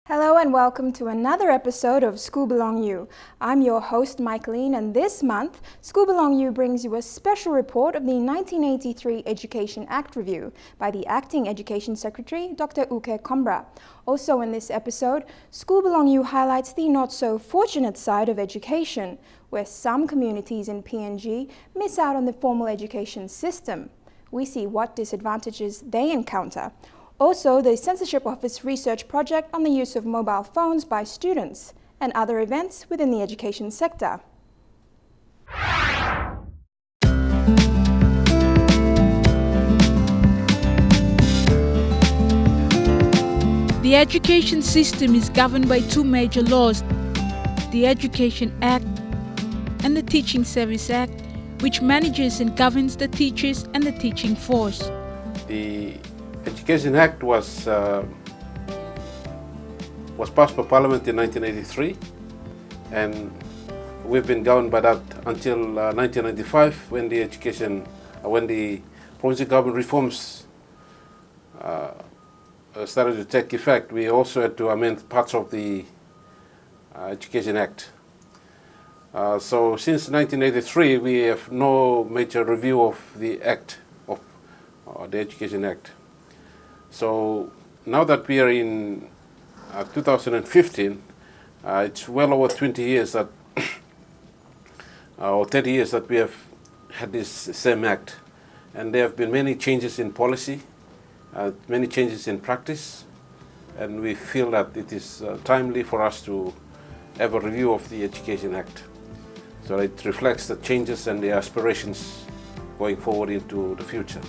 Hello and welcome to another episode of Skul Bilong Yu. I'm your host Michaeline, and this month Skul Bilong Yu brings you a special report of the 1983 Education Act review by the Acting Education Secretary, Dr. Uke Kombra. Also in this episode, Skul Bilong Yu highlights the not-so-fortunate side of education, where some communities in PNG miss out on the formal education system. We see what disadvantages they encounter. Also, the Censorship Office research project on the use of mobile phones by students and other events within the education sector. The education system is governed by two major laws, the Education Act and the Teaching Service Act, which manages and governs the teachers and the teaching force. The Education Act was passed by Parliament in 1983, and we've been governed by that until 1995, when the provincial government reforms started to take effect. We also had to amend parts of the Education Act. So since 1983, we have no major review of the Act, of the Education Act. So now that we are in 2015, it's well over 20 years that, or 30 years that we have had this same act. And there have been many changes in policy, many changes in practice, and we feel that it is timely for us to have a review of the Education Act. So it reflects the changes and the aspirations going forward into the future.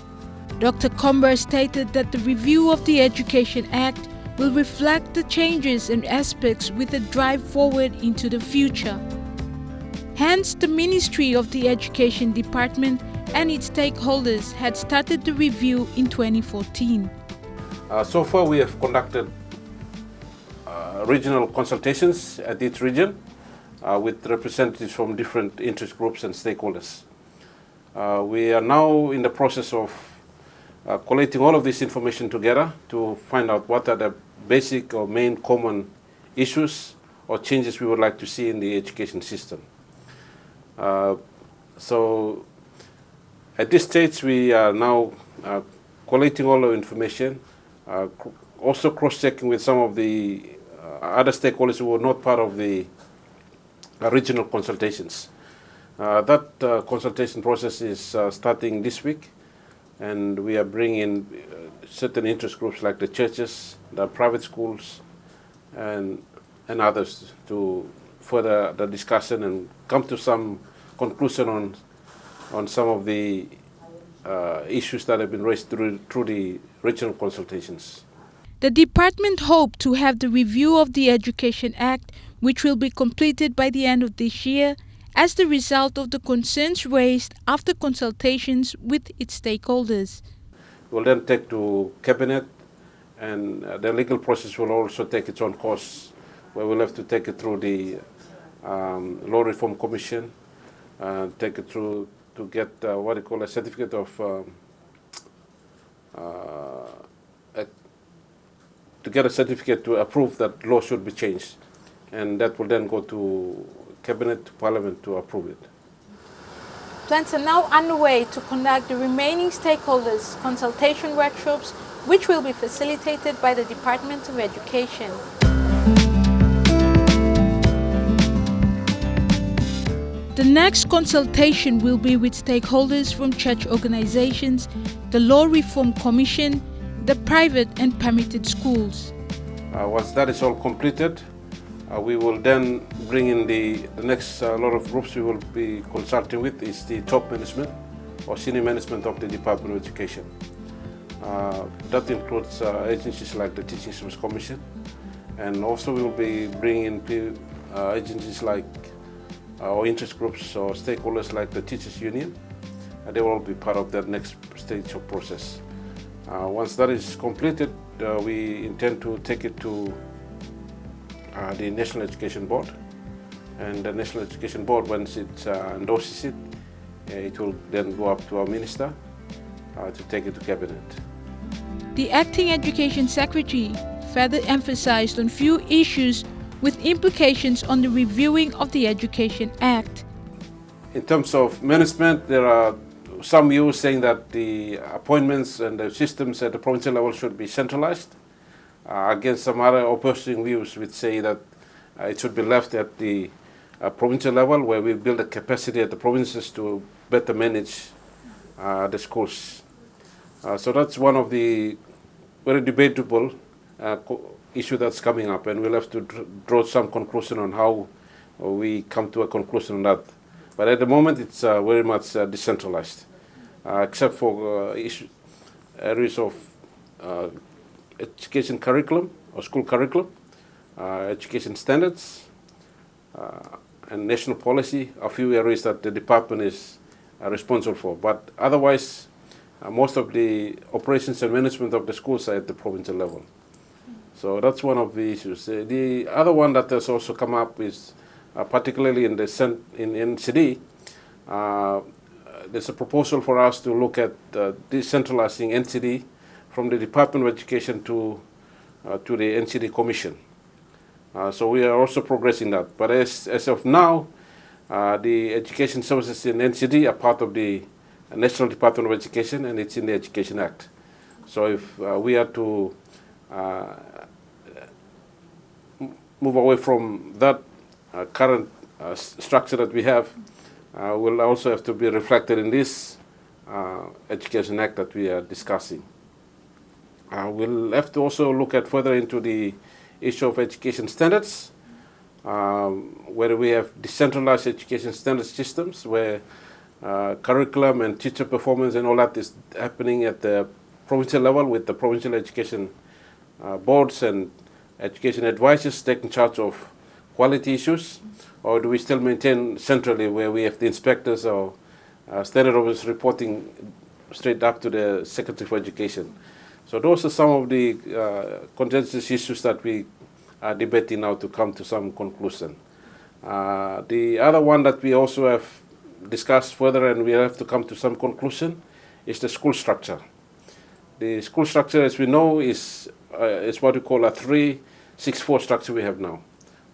Dr. Kombra stated that the review of the Education Act will reflect the changes and aspects with a drive forward into the future. Hence, the Ministry of the Education Department and its stakeholders had started the review in 2014. So far, we have conducted regional consultations at each region with representatives from different interest groups and stakeholders. We are now in the process of collating all of this information together to find out what are the basic or main common issues or changes we would like to see in the education system. So at this stage, we are now collating all the information, also cross-checking with some of the other stakeholders who were not part of the regional consultations. That consultation process is starting this week, and we are bringing certain interest groups like the churches, the private schools, and others to further the discussion and come to some conclusion on some of the issues that have been raised through the regional consultations. The department hoped to have the review of the Education Act, which will be completed by the end of this year, as the result of the concerns raised after consultations with its stakeholders. We'll then take to Cabinet, and the legal process will also take its own course, where we'll have to take it through the Law Reform Commission, take it through to get what they call a certificate of, to get a certificate to approve that law should be changed. And that will then go to Cabinet, to Parliament to approve it. Plans are now underway to conduct the remaining stakeholders' consultation workshops, which will be facilitated by the Department of Education. The next consultation will be with stakeholders from church organizations, the Law Reform Commission, the private and permitted schools. Once that is all completed, we will then bring in the next lot of groups we will be consulting with is the top management or senior management of the Department of Education. That includes agencies like the Teaching Service Commission, and also we'll be bringing in agencies like or interest groups or stakeholders like the Teachers Union. They will all be part of that next stage of process. Once that is completed, we intend to take it to the National Education Board, and the National Education Board, once it endorses it, it will then go up to our minister to take it to cabinet. The acting education secretary further emphasized on few issues with implications on the reviewing of the Education Act. In terms of management, there are some views saying that the appointments and the systems at the provincial level should be centralized, against some other opposing views which say that it should be left at the provincial level, where we build a capacity at the provinces to better manage the schools. So that's one of the very debatable issue that's coming up, and we'll have to draw some conclusion on how we come to a conclusion on that. But at the moment, it's very much decentralized, except for areas of education curriculum or school curriculum, education standards, and national policy, a few areas that the department is responsible for. But otherwise, most of the operations and management of the schools are at the provincial level. So that's one of the issues. The other one that has also come up is, particularly in NCD, there's a proposal for us to look at decentralizing NCD from the Department of Education to the NCD Commission. So we are also progressing that. But as of now, the education services in NCD are part of the National Department of Education, and it's in the Education Act. So if we are to move away from that current structure that we have, will also have to be reflected in this Education Act that we are discussing. We'll have to also look at further into the issue of education standards, where we have decentralized education standard systems, where curriculum and teacher performance and all that is happening at the provincial level with the provincial education boards and education advisors taking charge of quality issues, or do we still maintain centrally where we have the inspectors or standard officers reporting straight up to the Secretary for Education? So those are some of the contentious issues that we are debating now to come to some conclusion. The other one that we also have discussed further and we have to come to some conclusion is the school structure. The school structure, as we know, is what we call a 3-6-4 structure we have now.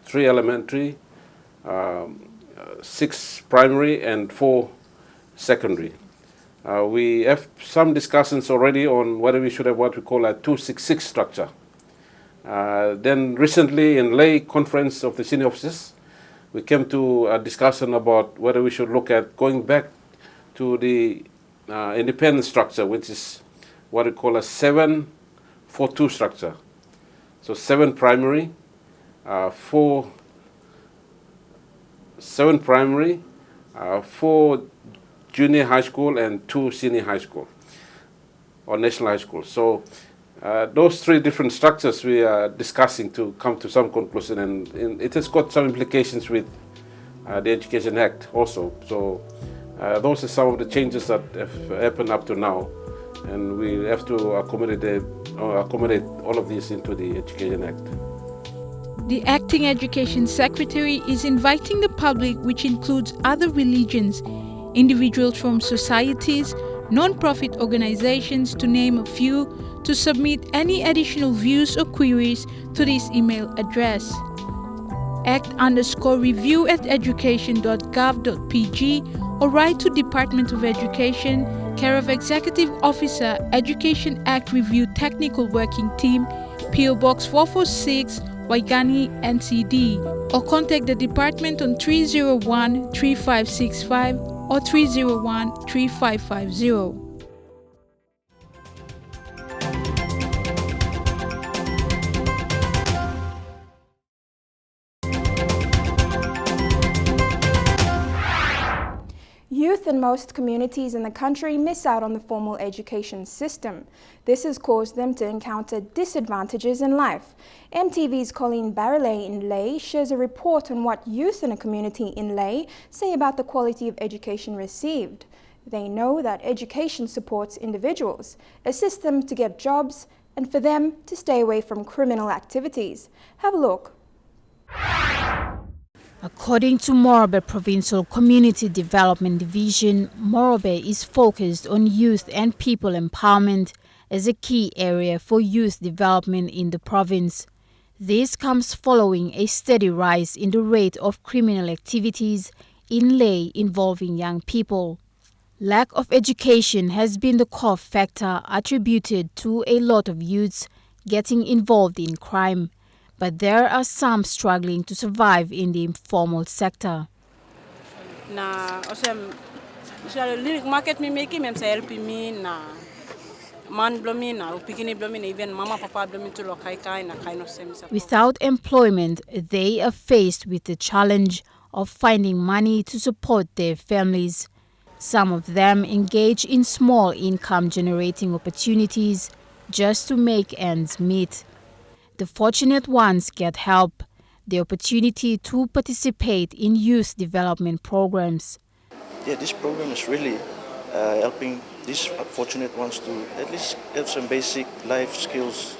3 elementary, 6 primary, and 4 secondary. We have some discussions already on whether we should have what we call a 2-6-6 structure. Then recently in lay conference of the senior officers, we came to a discussion about whether we should look at going back to the independent structure, which is what we call a 7-4-2 structure. So 7 primary, 7 primary, 4 junior high school, and 2 senior high school or national high school. So those 3 different structures we are discussing to come to some conclusion, and it has got some implications with the Education Act also. So those are some of the changes that have happened up to now, and we have to accommodate all of these into the Education Act. The acting education secretary is inviting the public, which includes other religions, individuals from societies, non-profit organizations, to name a few, to submit any additional views or queries to this email address: act_review@education.gov.pg, or write to Department of Education, care of Executive Officer, Education Act Review Technical Working Team, PO Box 446, Waigani, NCD, or contact the department on 301-3565 or 301-3550. Youth Youth in most communities in the country miss out on the formal education system. This has caused them to encounter disadvantages in life. EMTV's Colleen Barilay in Ley shares a report on what youth in a community in Ley say about the quality of education received. They know that education supports individuals, assists them to get jobs, and for them to stay away from criminal activities. Have a look. According to Morobe Provincial Community Development Division, Morobe is focused on youth and people empowerment as a key area for youth development in the province. This comes following a steady rise in the rate of criminal activities in Ley involving young people. Lack of education has been the core factor attributed to a lot of youths getting involved in crime, but there are some struggling to survive in the informal sector. Na lyric market me make him say help me na man blomi na upikini blomi even mama papa blomi to lokai na kind of same. Without employment, they are faced with the challenge of finding money to support their families. Some of them engage in small income generating opportunities just to make ends meet. The fortunate ones get help, the opportunity to participate in youth development programs. Yeah, this program is really helping these fortunate ones to at least have some basic life skills.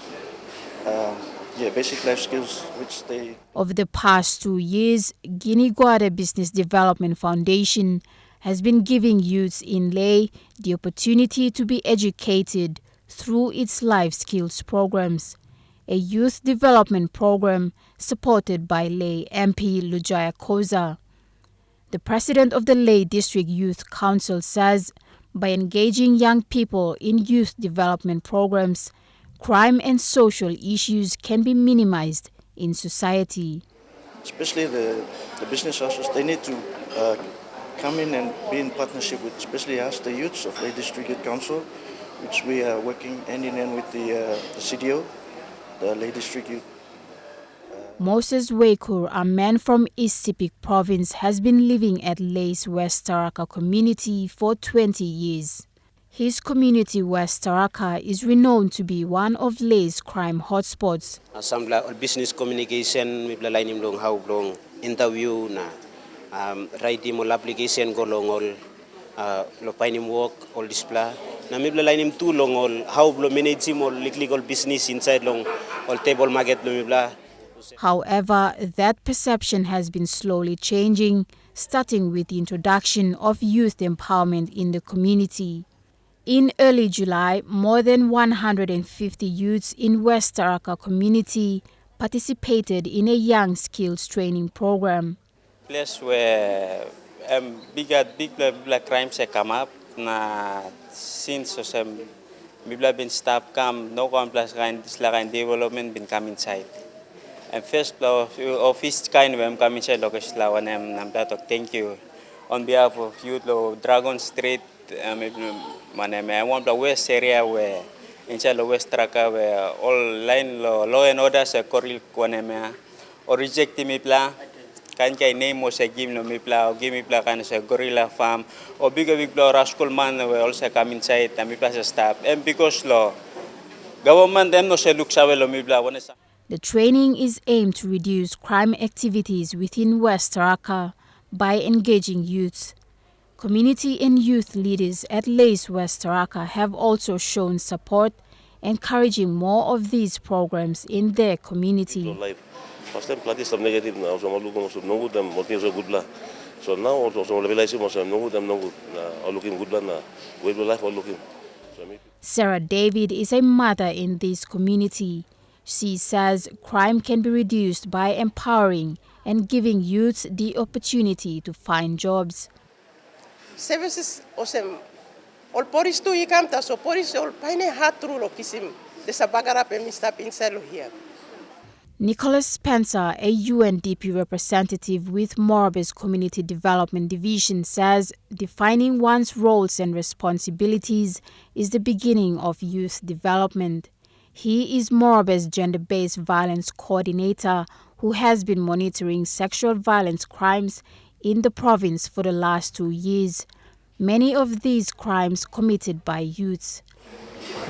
Basic life skills which they... Over the past 2 years, Guinea Guada Business Development Foundation has been giving youths in Ley the opportunity to be educated through its life skills programs, a youth development program supported by Ley MP Lujaya Koza. The president of the Ley District Youth Council says by engaging young people in youth development programs, crime and social issues can be minimized in society. Especially the business houses, they need to come in and be in partnership with, especially us, the youths of Ley District Youth Council, which we are working hand in hand with the CDO, the Ley District Youth. Moses Wekur, a man from East Sepik Province, has been living at Ley's West Taraka community for 20 years. His community, West Taraka, is renowned to be one of Ley's crime hotspots. Assembly business communication, we plan him long how long interview na writing all application go long all lopain work all display. Na we plan him too long all how manage him all legal business inside long all table market lo mibla. However, that perception has been slowly changing, starting with the introduction of youth empowerment in the community. In early July, more than 150 youths in West Taraka community participated in a young skills training program. Place where big crimes have come up, na since people been stopped, come no one plus kind development been come inside. And first office kind of come inside location and thank you on behalf of youth Dragon Street. I want the west area where inside the West Taraka where all line law and orders are correct or reject me plan. Can name was a give no me pla or give me pla kind of a gorilla farm or big rascal man will also come inside and me plus stop. And because law government them no se look savelo me pla. The training is aimed to reduce crime activities within West Taraka by engaging youths. Community and youth leaders at Ley's West Taraka have also shown support, encouraging more of these programs in their community. First time plati some negative now, so looking also no good them working so good blah. So now also realizing also no good them no good looking good blah na way life all looking. Sarah David is a mother in this community. She says crime can be reduced by empowering and giving youths the opportunity to find jobs. Services osem all poris tu ikamta so poris all paine hatru lo kisim desa bagara pe mistap inside here. Nicholas Spencer, a UNDP representative with Morobe's Community Development Division, says defining one's roles and responsibilities is the beginning of youth development. He is Morobe's gender-based violence coordinator who has been monitoring sexual violence crimes in the province for the last 2 years. Many of these crimes committed by youths.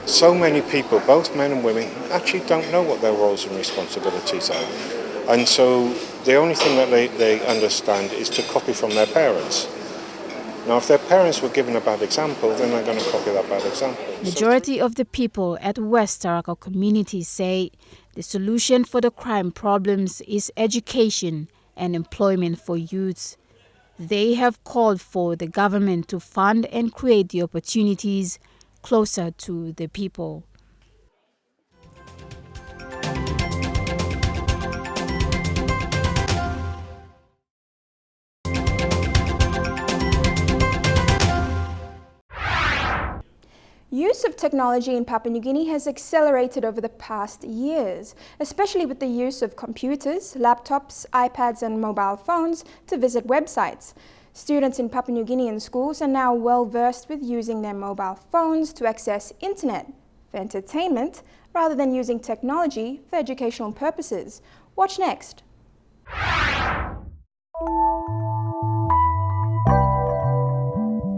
So many people, both men and women, actually don't know what their roles and responsibilities are. And so the only thing that they understand is to copy from their parents. Now, if their parents were given a bad example, then they're going to copy that bad example. Majority of the people at West Taraka community say the solution for the crime problems is education and employment for youths. They have called for the government to fund and create the opportunities closer to the people. Use of technology in Papua New Guinea has accelerated over the past years, especially with the use of computers, laptops, iPads and mobile phones to visit websites. Students in Papua New Guinean schools are now well versed with using their mobile phones to access internet for entertainment rather than using technology for educational purposes. Watch next.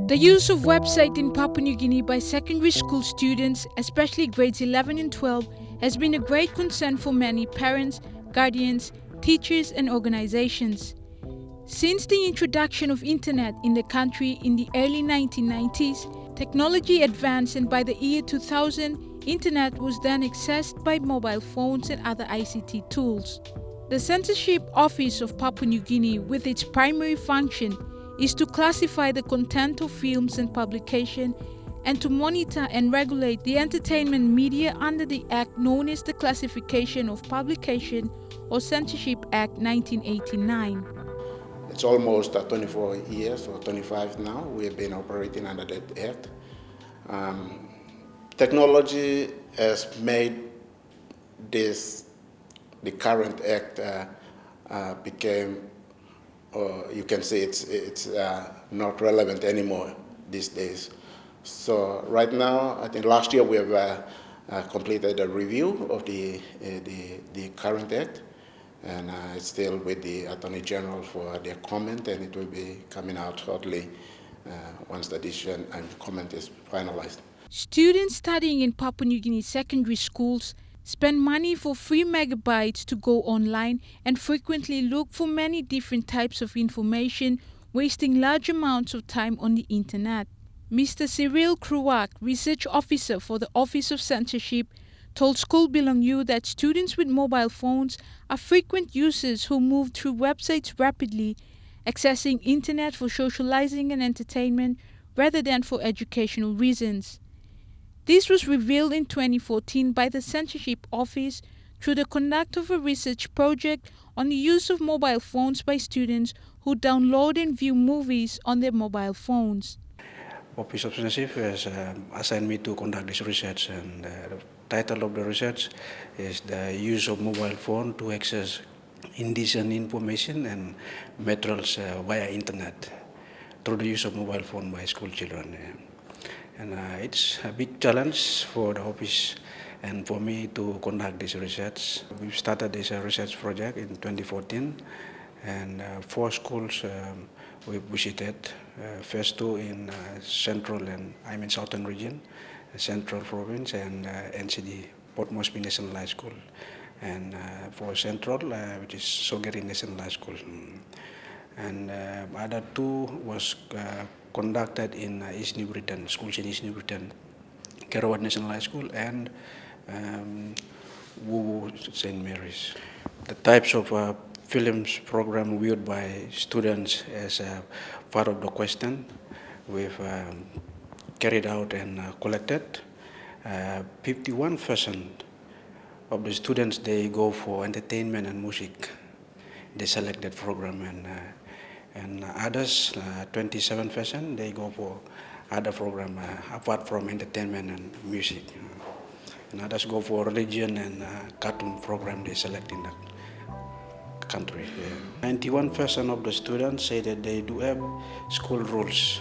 The use of websites in Papua New Guinea by secondary school students, especially grades 11 and 12, has been a great concern for many parents, guardians, teachers and organizations. Since the introduction of internet in the country in the early 1990s, technology advanced and by the year 2000, internet was then accessed by mobile phones and other ICT tools. The Censorship Office of Papua New Guinea, with its primary function, is to classify the content of films and publication and to monitor and regulate the entertainment media under the act known as the Classification of Publication or Censorship Act 1989. It's almost 24 years or 25 now we have been operating under that act. Technology has made the current act became, you can say it's not relevant anymore these days. So right now, I think last year we have completed a review of the current act, and it's still with the Attorney General for their comment, and it will be coming out shortly once the decision and comment is finalized. Students studying in Papua New Guinea secondary schools spend money for 3 megabytes to go online and frequently look for many different types of information, wasting large amounts of time on the internet. Mr. Cyril Kruak, research officer for the Office of Censorship, told Skul Bilong Yu that students with mobile phones are frequent users who move through websites rapidly, accessing internet for socializing and entertainment rather than for educational reasons. This was revealed in 2014 by the Censorship Office through the conduct of a research project on the use of mobile phones by students who download and view movies on their mobile phones. Office of Censorship has assigned me to conduct this research, and the title of the research is the use of mobile phone to access indecent information and materials via internet through the use of mobile phone by school children. And it's a big challenge for the office and for me to conduct this research. We started this research project in 2014, and 4 schools we visited. First 2 in central and southern region, central province, and NCD, Port Moresby National High School. And for central, which is Sogeri National High School. And other 2 was conducted in East New Britain, schools in East New Britain, Kerawat National High School and Wu St. Mary's. The types of films program viewed by students as part of the question we've carried out and collected. 51% of the students, they go for entertainment and music. They select that program, and others, 27%, they go for other program apart from entertainment and music. And others go for religion and cartoon program they select in that country. 91% of the students say that they do have school rules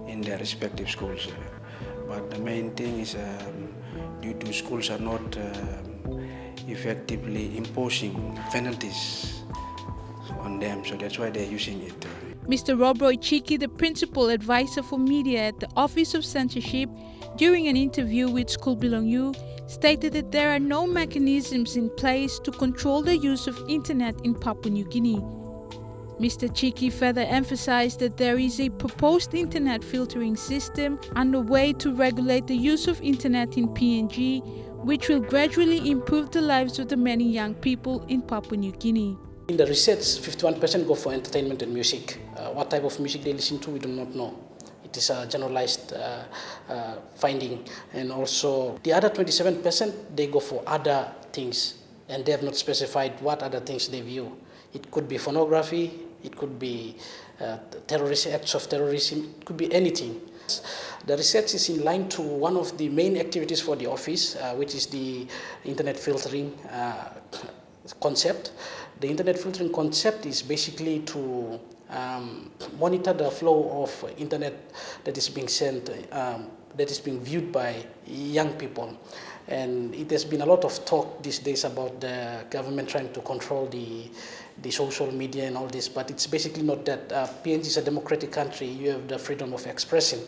in their respective schools. But the main thing is due to schools are not effectively imposing penalties on them, so that's why they're using it. Mr. Robroy Chiki, the Principal Advisor for Media at the Office of Censorship, during an interview with Skul Bilong Yu, stated that there are no mechanisms in place to control the use of internet in Papua New Guinea. Mr. Chiki further emphasized that there is a proposed internet filtering system underway to regulate the use of internet in PNG, which will gradually improve the lives of the many young people in Papua New Guinea. In the research, 51% go for entertainment and music. What type of music they listen to, we do not know. It is a generalized finding. And also, the other 27%, they go for other things, and they have not specified what other things they view. It could be pornography, it could be terrorist acts of terrorism, it could be anything. The research is in line to one of the main activities for the office, which is the internet filtering concept. The internet filtering concept is basically to monitor the flow of internet that is being sent, that is being viewed by young people. And it has been a lot of talk these days about the government trying to control the social media and all this, but it's basically not that. PNG is a democratic country, you have the freedom of expression.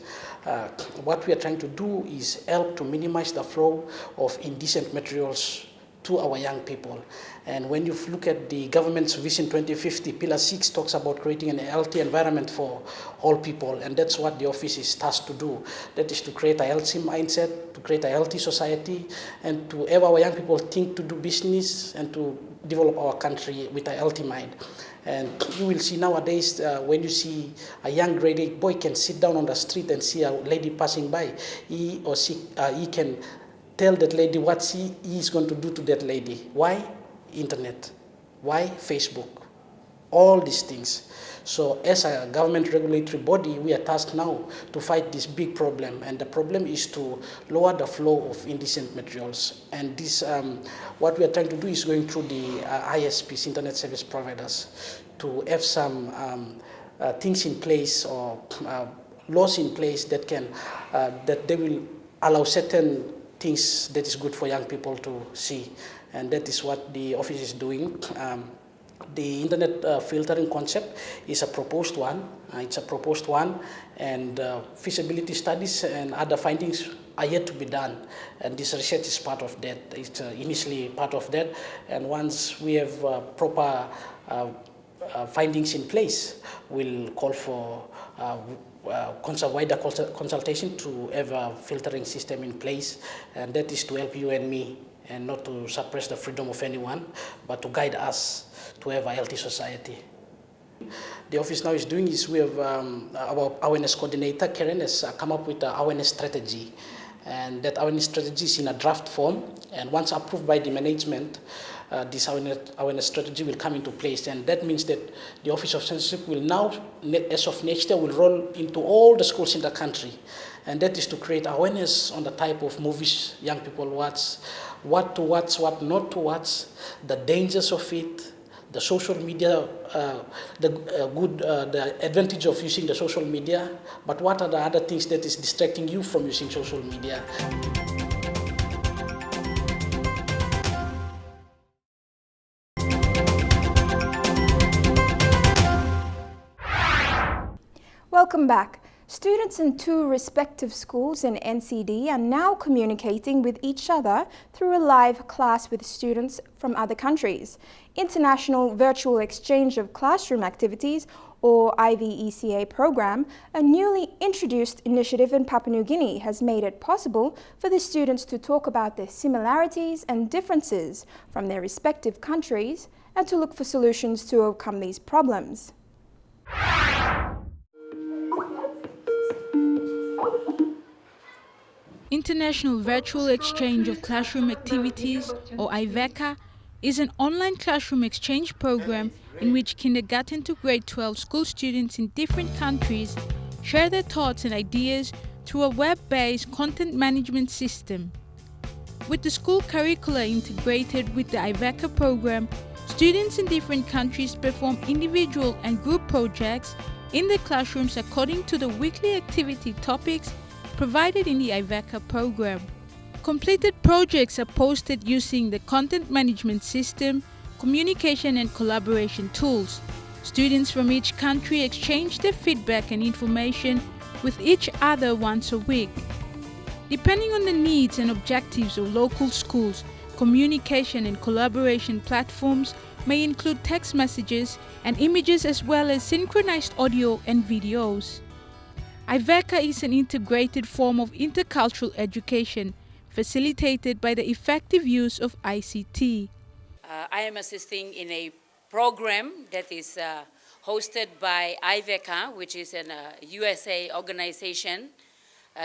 What we are trying to do is help to minimize the flow of indecent materials to our young people. And when you look at the government's Vision 2050, Pillar 6 talks about creating a healthy environment for all people, and that's what the office is tasked to do. That is to create a healthy mindset, to create a healthy society, and to have our young people think to do business and to develop our country with a healthy mind. And you will see nowadays, when you see a young grade 8 boy can sit down on the street and see a lady passing by, he or she can tell that lady what he is going to do to that lady. Why? Internet. Why? Facebook. All these things. So as a government regulatory body, we are tasked now to fight this big problem. And the problem is to lower the flow of indecent materials. And this, what we are trying to do is going through the ISPs, Internet Service Providers, to have some things in place or laws in place that can, that they will allow certain things that is good for young people to see. And that is what the office is doing. The internet filtering concept is a proposed one. It's a proposed one, and feasibility studies and other findings are yet to be done. And this research is part of that. It's initially part of that. And once we have proper findings in place, we'll call for wider consultation to have a filtering system in place, and that is to help you and me, and not to suppress the freedom of anyone, but to guide us to have a healthy society. The office now is doing is we have our awareness coordinator, Karen, has come up with an awareness strategy, and that awareness strategy is in a draft form, and once approved by the management, this awareness strategy will come into place, and that means that the Office of Censorship will now, as of next year, will roll into all the schools in the country, and that is to create awareness on the type of movies young people watch, what to watch, what not to watch, the dangers of it, the social media, the advantage of using the social media, but what are the other things that is distracting you from using social media. Welcome back. Students in 2 respective schools in NCD are now communicating with each other through a live class with students from other countries. International Virtual Exchange of Classroom Activities, or IVECA program, a newly introduced initiative in Papua New Guinea, has made it possible for the students to talk about the similarities and differences from their respective countries and to look for solutions to overcome these problems. International Virtual Exchange of Classroom Activities, or IVECA, is an online classroom exchange program in which kindergarten to grade 12 school students in different countries share their thoughts and ideas through a web-based content management system. With the school curricula integrated with the IVECA program, students in different countries perform individual and group projects in the classrooms according to the weekly activity topics provided in the IVECA program. Completed projects are posted using the content management system, communication and collaboration tools. Students from each country exchange their feedback and information with each other once a week. Depending on the needs and objectives of local schools, communication and collaboration platforms may include text messages and images as well as synchronized audio and videos. IVECA is an integrated form of intercultural education facilitated by the effective use of ICT. I am assisting in a program that is hosted by IVECA, which is a USA organization,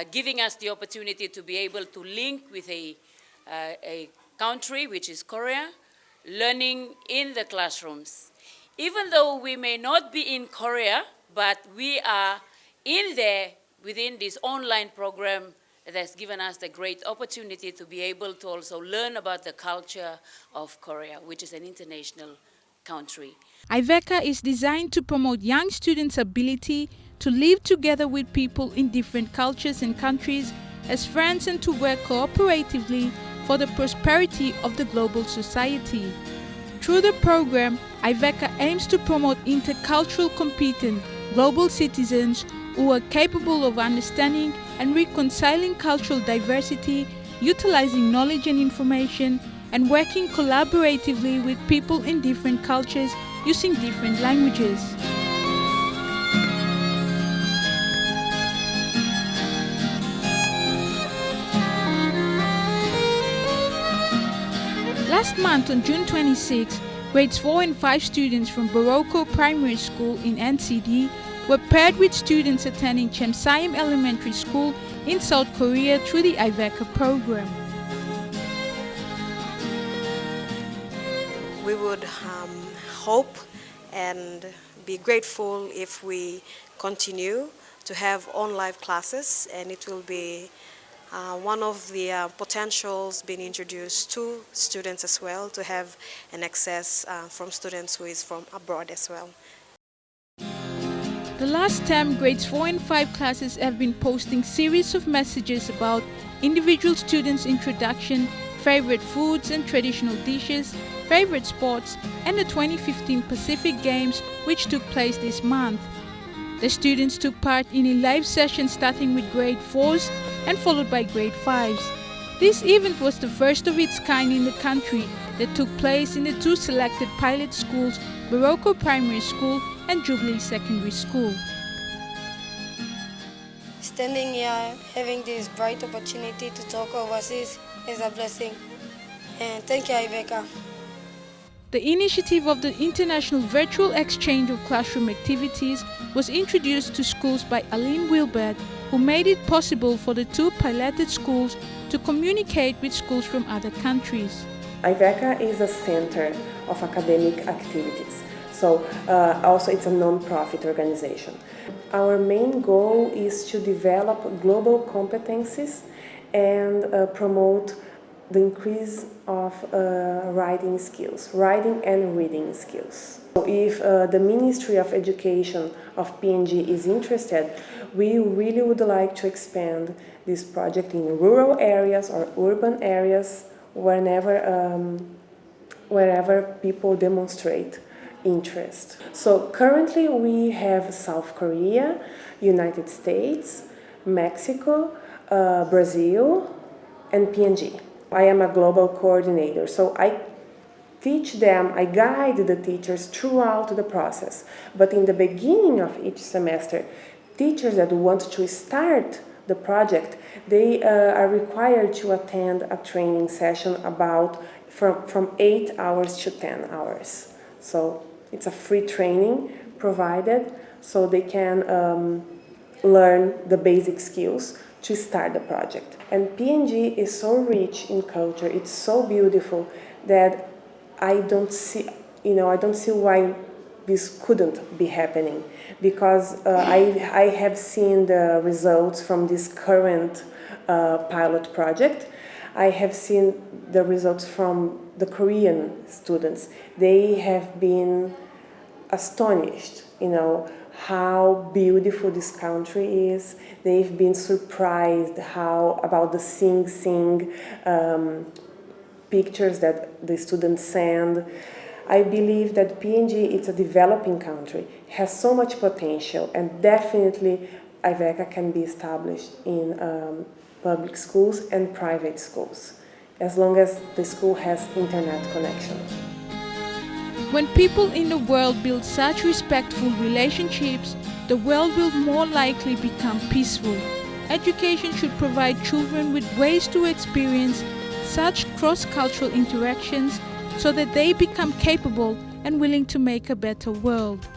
giving us the opportunity to be able to link with a country, which is Korea, learning in the classrooms. Even though we may not be in Korea, but we are in there within this online program that has given us the great opportunity to be able to also learn about the culture of Korea, which is an international country. IVECA is designed to promote young students' ability to live together with people in different cultures and countries as friends and to work cooperatively for the prosperity of the global society. Through the program, IVECA aims to promote intercultural competent global citizens who are capable of understanding and reconciling cultural diversity, utilizing knowledge and information, and working collaboratively with people in different cultures using different languages. Last month on June 26, grades 4 and 5 students from Baroko Primary School in NCD were paired with students attending Chemsayam Elementary School in South Korea through the IVECA program. We would hope and be grateful if we continue to have on-live classes, and it will be one of the potentials being introduced to students as well, to have an access from students who is from abroad as well. The last term, grades 4 and 5 classes have been posting series of messages about individual students' introduction, favorite foods and traditional dishes, favorite sports, and the 2015 Pacific Games, which took place this month. The students took part in a live session starting with grade 4s and followed by grade 5s. This event was the first of its kind in the country that took place in the two selected pilot schools, Baroko Primary School and Jubilee Secondary School. Standing here, having this bright opportunity to talk overseas is a blessing. And thank you, IVECA. The initiative of the International Virtual Exchange of Classroom Activities was introduced to schools by Aline Wilbert, who made it possible for the two piloted schools to communicate with schools from other countries. IVECA is a center of academic activities. So also it's a non-profit organization. Our main goal is to develop global competencies and promote the increase of writing skills, writing and reading skills. So if the Ministry of Education of PNG is interested, we really would like to expand this project in rural areas or urban areas wherever people demonstrate interest. So currently we have South Korea, United States, Mexico, Brazil, and PNG. I am a global coordinator, so I teach them, I guide the teachers throughout the process. But in the beginning of each semester, teachers that want to start the project, they are required to attend a training session about from 8 hours to 10 hours. So it's a free training provided so they can learn the basic skills to start the project. And PNG is so rich in culture, it's so beautiful that I don't see why this couldn't be happening, because I have seen the results from this current pilot project. I have seen the results from the Korean students. They have been astonished, how beautiful this country is. They've been surprised about the Sing pictures that the students send. I believe that PNG, it's a developing country, has so much potential, and definitely IVECA can be established in public schools and private schools, as long as the school has internet connection. When people in the world build such respectful relationships, the world will more likely become peaceful. Education should provide children with ways to experience such cross-cultural interactions so that they become capable and willing to make a better world.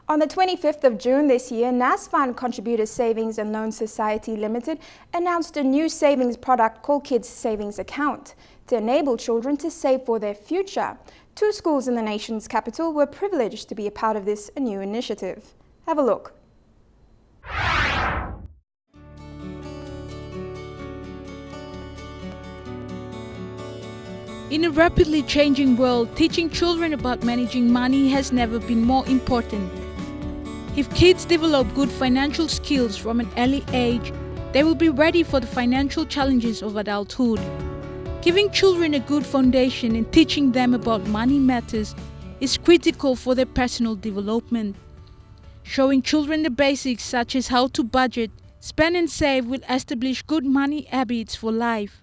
On the 25th of June this year, NASFund Contributor Savings and Loan Society Limited announced a new savings product called Kids Savings Account to enable children to save for their future. 2 schools in the nation's capital were privileged to be a part of this new initiative. Have a look. In a rapidly changing world, teaching children about managing money has never been more important. If kids develop good financial skills from an early age, they will be ready for the financial challenges of adulthood. Giving children a good foundation and teaching them about money matters is critical for their personal development. Showing children the basics such as how to budget, spend and save will establish good money habits for life.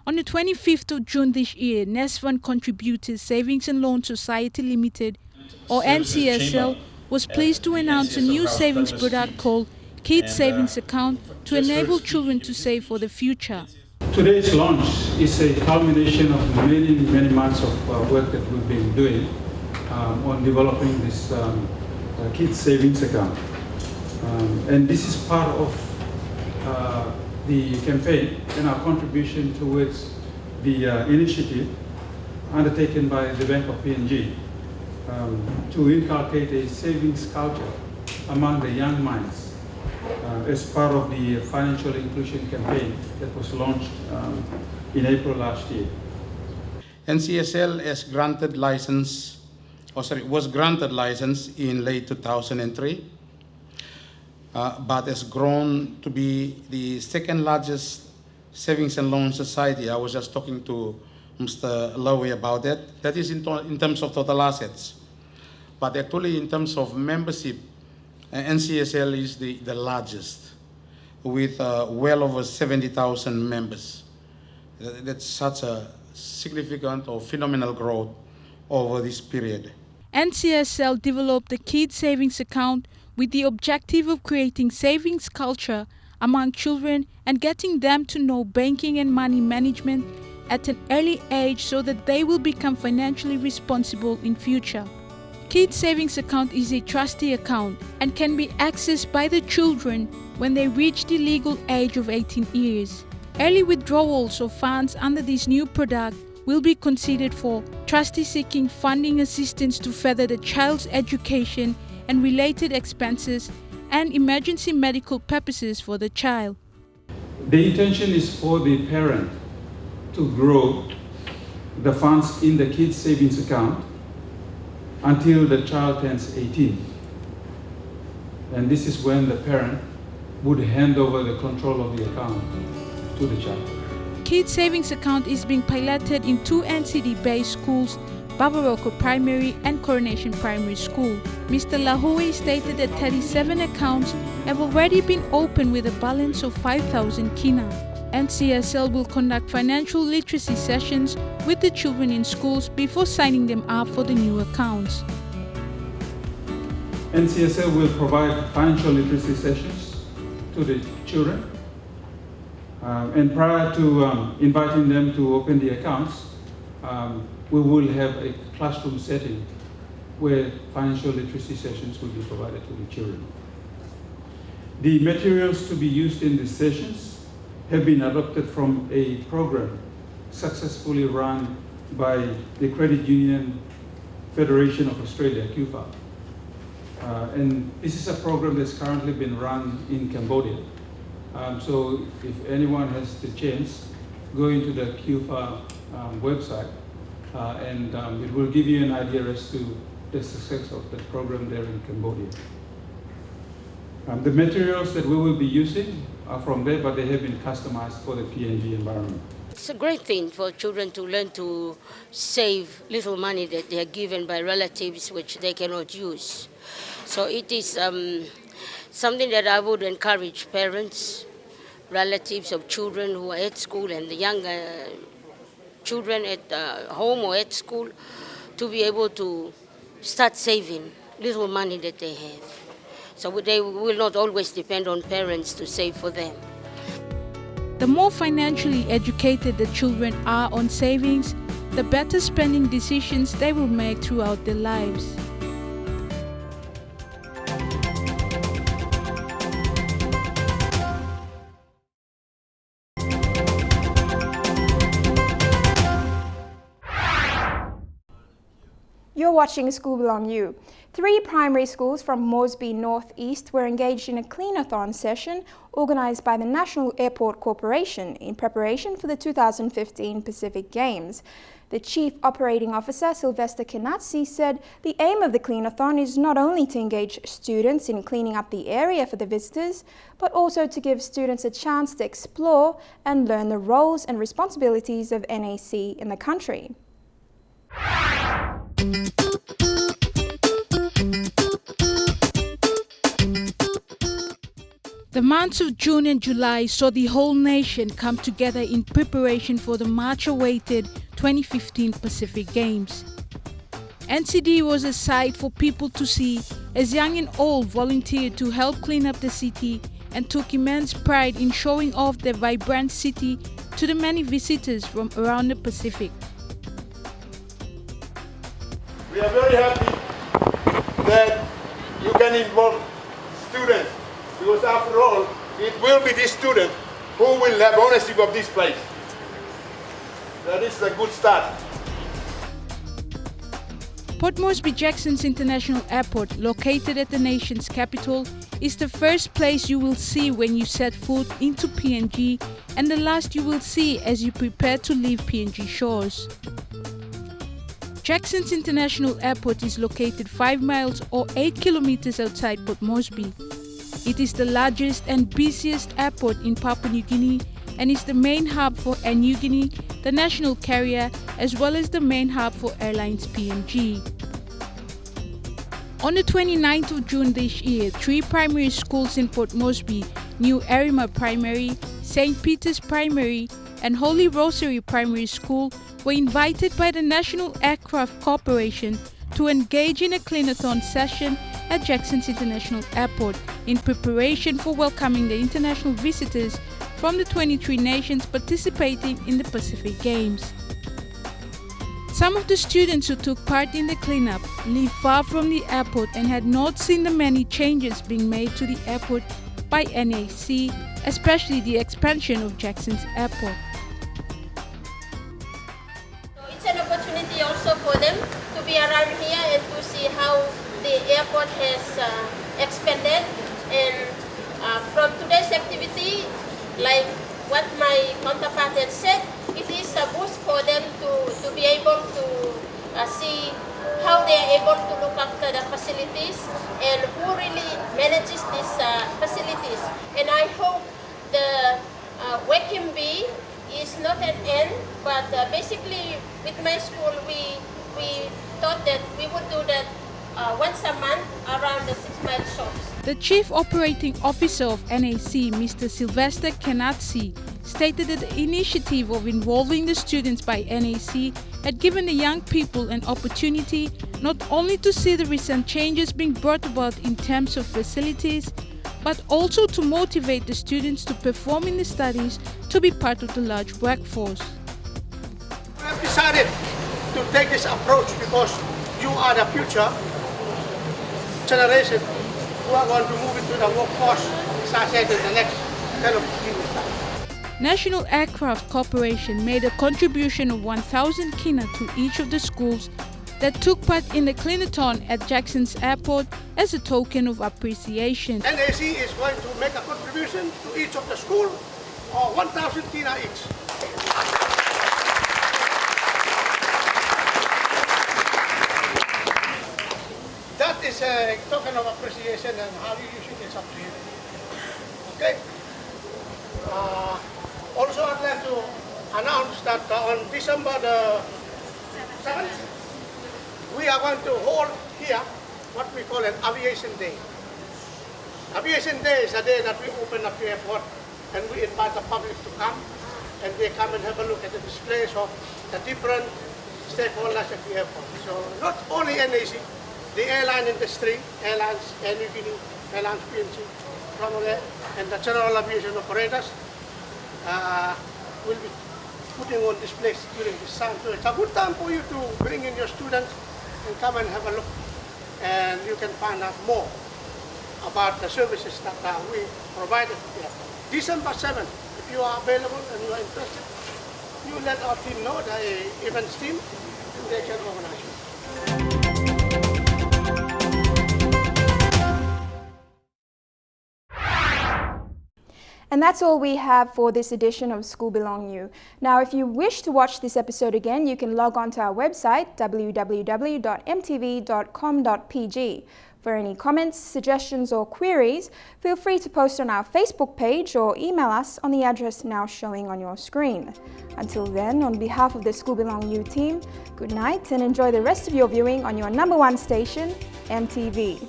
On the 25th of June this year, NASFund Contributor Savings and Loan Society Limited, or NCSL, was pleased to announce a new savings product called Kids Savings Account to enable children to save for the future. Today's launch is a culmination of many months of work that we've been doing on developing this Kids Savings Account. And this is part of the campaign and our contribution towards the initiative undertaken by the Bank of PNG to inculcate a savings culture among the young minds as part of the financial inclusion campaign that was launched in April last year. NCSL was granted license in late 2003, but has grown to be the second largest savings and loan society. I was just talking to Mr. Lowy about that. That is in terms of total assets. But actually in terms of membership, NCSL is the largest with well over 70,000 members. That's such a significant or phenomenal growth over this period. NCSL developed the Kids Savings Account with the objective of creating savings culture among children and getting them to know banking and money management at an early age so that they will become financially responsible in future. Kids Savings Account is a trustee account and can be accessed by the children when they reach the legal age of 18 years. Early withdrawals of funds under this new product will be considered for trustees seeking funding assistance to further the child's education and related expenses and emergency medical purposes for the child. The intention is for the parent to grow the funds in the kids savings account until the child turns 18. And this is when the parent would hand over the control of the account to the child. Kids Savings Account is being piloted in 2 NCD-based schools, Babaroko Primary and Coronation Primary School. Mr. Lahoe stated that 37 accounts have already been opened with a balance of 5,000 kina. NCSL will conduct financial literacy sessions with the children in schools before signing them up for the new accounts. NCSL will provide financial literacy sessions to the children. And prior to inviting them to open the accounts, we will have a classroom setting where financial literacy sessions will be provided to the children. The materials to be used in these sessions have been adopted from a program successfully run by the Credit Union Federation of Australia, CUFA. And this is a program that's currently been run in Cambodia. So if anyone has the chance, go into the CUFA website and it will give you an idea as to the success of the program there in Cambodia. The materials that we will be using are from there, but they have been customized for the PNG environment. It's a great thing for children to learn to save little money that they are given by relatives which they cannot use. So it is something that I would encourage parents, relatives of children who are at school and the younger children at home or at school to be able to start saving little money that they have. So they will not always depend on parents to save for them. The more financially educated the children are on savings, the better spending decisions they will make throughout their lives. You're watching Skul Bilong Yu. 3 primary schools from Moresby North East were engaged in a clean-a-thon session organised by the National Airport Corporation in preparation for the 2015 Pacific Games. The Chief Operating Officer, Sylvester Kenatsi, said the aim of the clean-a-thon is not only to engage students in cleaning up the area for the visitors, but also to give students a chance to explore and learn the roles and responsibilities of NAC in the country. The months of June and July saw the whole nation come together in preparation for the much-awaited 2015 Pacific Games. NCD was a sight for people to see as young and old volunteered to help clean up the city and took immense pride in showing off their vibrant city to the many visitors from around the Pacific. We are very happy that you can involve students, because after all, it will be this student who will have ownership of this place. That is a good start. Port Moresby-Jackson's International Airport, located at the nation's capital, is the first place you will see when you set foot into PNG and the last you will see as you prepare to leave PNG shores. Jackson's International Airport is located 5 miles or 8 kilometers outside Port Moresby. It is the largest and busiest airport in Papua New Guinea and is the main hub for Air Niugini, the national carrier, as well as the main hub for Airlines PNG. On the 29th of June this year, 3 primary schools in Port Moresby, New Arima Primary, St. Peter's Primary, and Holy Rosary Primary School were invited by the National Aircraft Corporation to engage in a clean-a-thon session at Jackson's International Airport in preparation for welcoming the international visitors from the 23 nations participating in the Pacific Games. Some of the students who took part in the cleanup live far from the airport and had not seen the many changes being made to the airport by NAC, especially the expansion of Jackson's Airport. It's an opportunity also for them to be around here and to see how the airport has expanded. And from today's activity, like what my counterpart had said, it is a boost for them to be able to see how they are able to look after the facilities and who really manages these facilities. And I hope the Wakim B is not an end, but basically with my school we thought that we would do that once a month around the 6-mile shops. The Chief Operating Officer of NAC, Mr. Sylvester Kenatsi, stated that the initiative of involving the students by NAC had given the young people an opportunity not only to see the recent changes being brought about in terms of facilities, but also to motivate the students to perform in the studies to be part of the large workforce. We have decided to take this approach because you are the future generation who are going to move into the workforce, as I said, in the next 10 or 15 years. National Aircraft Corporation made a contribution of 1,000 kina to each of the schools that took part in the clean-a-thon at Jackson's Airport as a token of appreciation. NAC is going to make a contribution to each of the schools of 1,000 kina each. That is is a token of appreciation, and how you use it is up to you. Okay. Also, I'd like to announce that on December the 7th, we are going to hold here what we call an Aviation Day. Aviation Day is a day that we open up the airport and we invite the public to come, and they come and have a look at the displays of the different stakeholders at the airport. So not only NAC, the airline industry, airlines, NUG, airlines PNC, and the general aviation operators will be putting on displays during this time. So it's a good time for you to bring in your students and come and have a look, and you can find out more about the services that we provided here. December 7th, if you are available and you are interested, you let our team know, the events team, and they can organize you. And that's all we have for this edition of Skul Bilong Yu. Now, if you wish to watch this episode again, you can log on to our website, www.mtv.com.pg. For any comments, suggestions or queries, feel free to post on our Facebook page or email us on the address now showing on your screen. Until then, on behalf of the Skul Bilong Yu team, good night and enjoy the rest of your viewing on your #1 station, MTV.